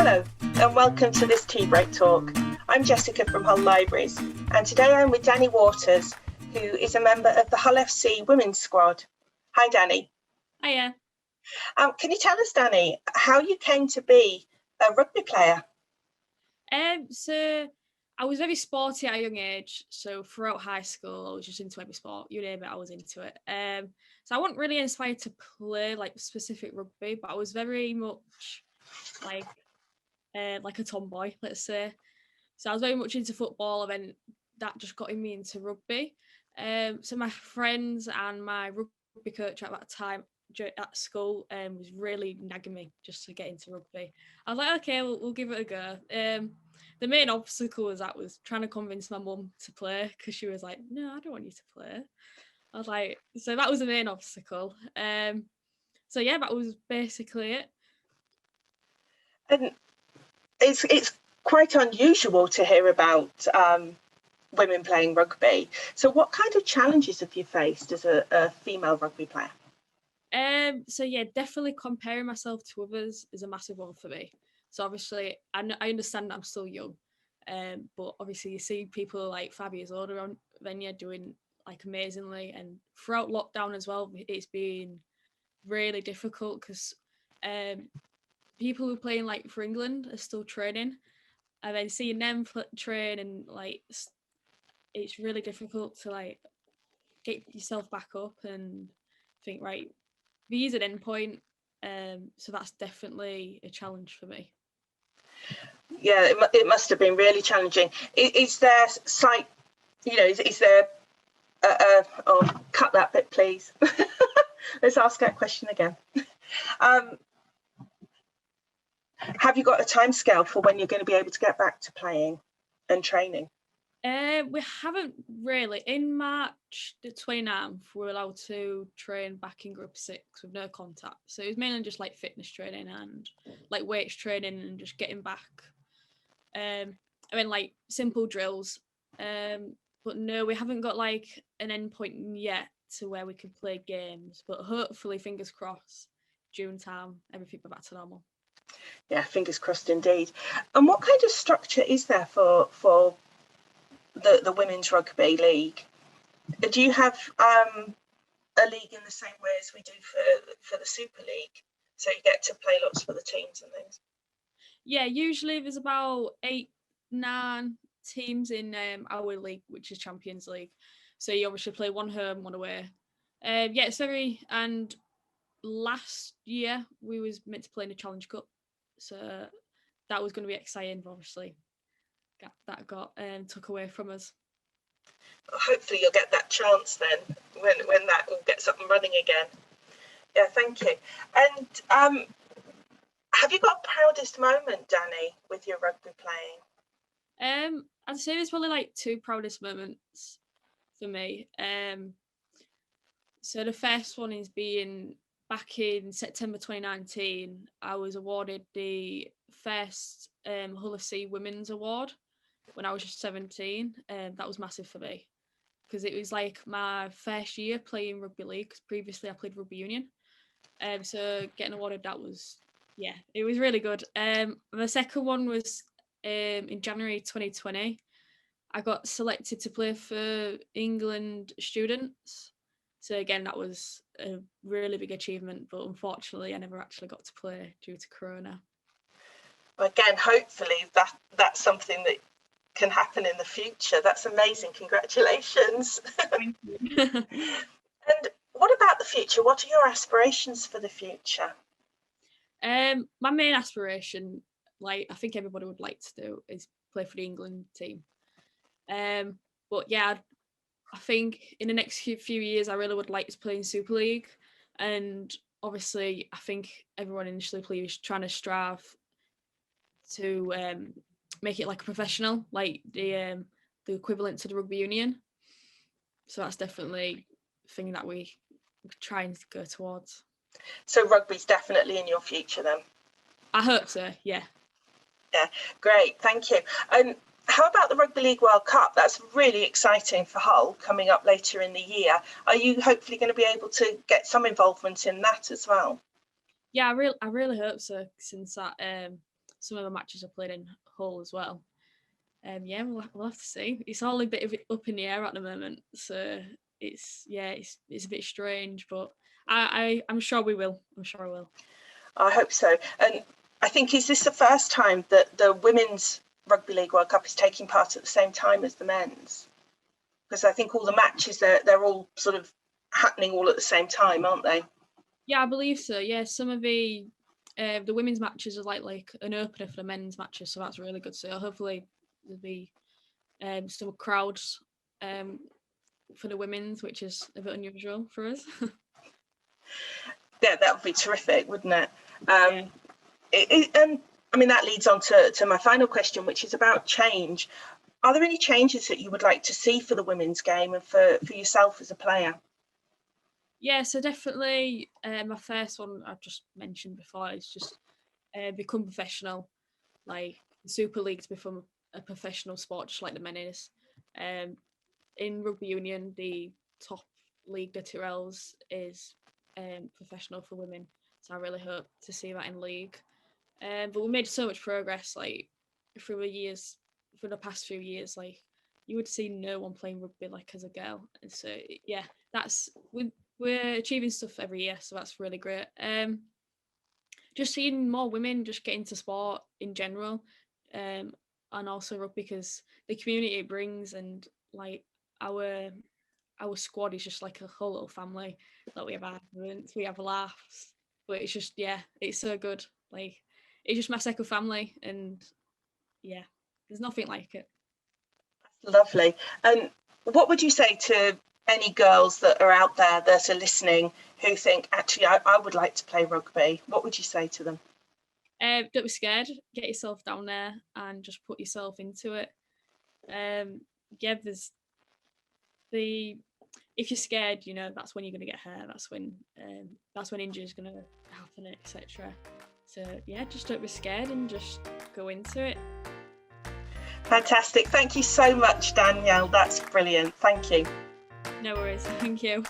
Hello and welcome to this Tea Break Talk. I'm Jessica from Hull Libraries and today I'm with Danielle Waters, who is a member of the Hull FC Women's Squad. Hi Danny. Hiya. Can you tell us, Danny, how you came to be a rugby player? So I was very sporty at a young age. So throughout high school, I was just into every sport. You name it, I was into it. So I wasn't really inspired to play like specific rugby, but I was very much like a tomboy, let's say. So I was very much into football, and then that just got me into rugby. So my friends and my rugby coach at that time at school was really nagging me just to get into rugby. I was like, okay, we'll give it a go. The main obstacle was trying to convince my mum to play, because she was like, no, I don't want you to play. I was like, so that was the main obstacle. So yeah, that was basically it. And it's quite unusual to hear about women playing rugby. So what kind of challenges have you faced as a female rugby player? So yeah, definitely comparing myself to others is a massive one for me. So obviously, I understand I'm still young, but obviously you see people like 5 years older than you doing like amazingly, and throughout lockdown as well, it's been really difficult because people who are playing like for England are still training, and then seeing them train and like it's really difficult to like get yourself back up and think, right, these at end point. So that's definitely a challenge for me. Yeah, it must have been really challenging. Is there slight, is there cut that bit, please. Let's ask that question again. Have you got a timescale for when you're going to be able to get back to playing and training? We haven't really. In March the 29th, we were allowed to train back in Group 6 with no contact. So it was mainly just like fitness training and like weights training and just getting back. I mean, like simple drills. But no, we haven't got like an end point yet to where we can play games. But hopefully, fingers crossed, June time, everything will be back to normal. Yeah, fingers crossed indeed. And what kind of structure is there for the Women's Rugby League? Do you have a league in the same way as we do for the Super League? So you get to play lots for the teams and things? Yeah, usually there's about 8-9 teams in our league, which is Champions League. So you obviously play one home, one away. Yeah, it's very. And last year we was meant to play in the Challenge Cup, so that was going to be exciting. But obviously, that got took away from us. Hopefully, you'll get that chance then when that all gets up and running again. Yeah, thank you. And have you got a proudest moment, Danny, with your rugby playing? I'd say there's probably like two proudest moments for me. So the first one is being back in September 2019. I was awarded the first Hull FC Women's Award when I was just 17. That was massive for me because it was like my first year playing rugby league, because previously I played rugby union. So getting awarded that was, yeah, it was really good. The second one was in January 2020. I got selected to play for England students. So again, that was a really big achievement, but unfortunately I never actually got to play due to Corona. Again, hopefully that's something that can happen in the future. That's amazing. Congratulations. Thank you. And what about the future? What are your aspirations for the future? My main aspiration, like I think everybody would like to do, is play for the England team. But yeah, I think in the next few years, I really would like to play in Super League. And obviously, I think everyone initially is trying to strive to make it like a professional, like the equivalent to the rugby union. So that's definitely a thing that we try and go towards. So rugby's definitely in your future then? I hope so, yeah. Yeah, great, thank you. And how about the Rugby League World Cup? That's really exciting for Hull, coming up later in the year. Are you hopefully going to be able to get some involvement in that as well? Yeah, I really hope so, since that some of the matches are played in Hull as well. Yeah, we'll have to see. It's all a bit of up in the air at the moment, so it's a bit strange, but I'm sure we will. I'm sure I will. I hope so. And I think, is this the first time that the Women's Rugby League World Cup is taking part at the same time as the men's? Because I think all the matches, they're all sort of happening all at the same time, aren't they? Yeah, I believe so. Yeah, some of the women's matches are like an opener for the men's matches, so that's really good. So hopefully there'll be some crowds for the women's, which is a bit unusual for us. Yeah, that would be terrific, wouldn't it? Yeah. And I mean, that leads on to my final question, which is about change. Are there any changes that you would like to see for the women's game and for yourself as a player? Yeah, so definitely my first one I've just mentioned before is just become professional. Like the Super League to become a professional sport, just like the men is. In rugby union, the top league, the Tyrrells, is professional for women. So I really hope to see that in league. But we made so much progress, like for the past few years. Like you would see no one playing rugby like as a girl, and so yeah, we're achieving stuff every year, so that's really great. Just seeing more women just get into sport in general, and also rugby, because the community it brings, and like our squad is just like a whole little family that we have arguments, we have laughs, but it's just it's so good. Like it's just my second family, and yeah, there's nothing like it. Lovely. And what would you say to any girls that are out there that are listening who think, actually, I would like to play rugby? What would you say to them? Don't be scared. Get yourself down there and just put yourself into it. There's if you're scared, that's when you're going to get hurt. That's when injuries going to happen, etc. So yeah, just don't be scared and just go into it. Fantastic. Thank you so much, Danielle. That's brilliant. Thank you. No worries. Thank you.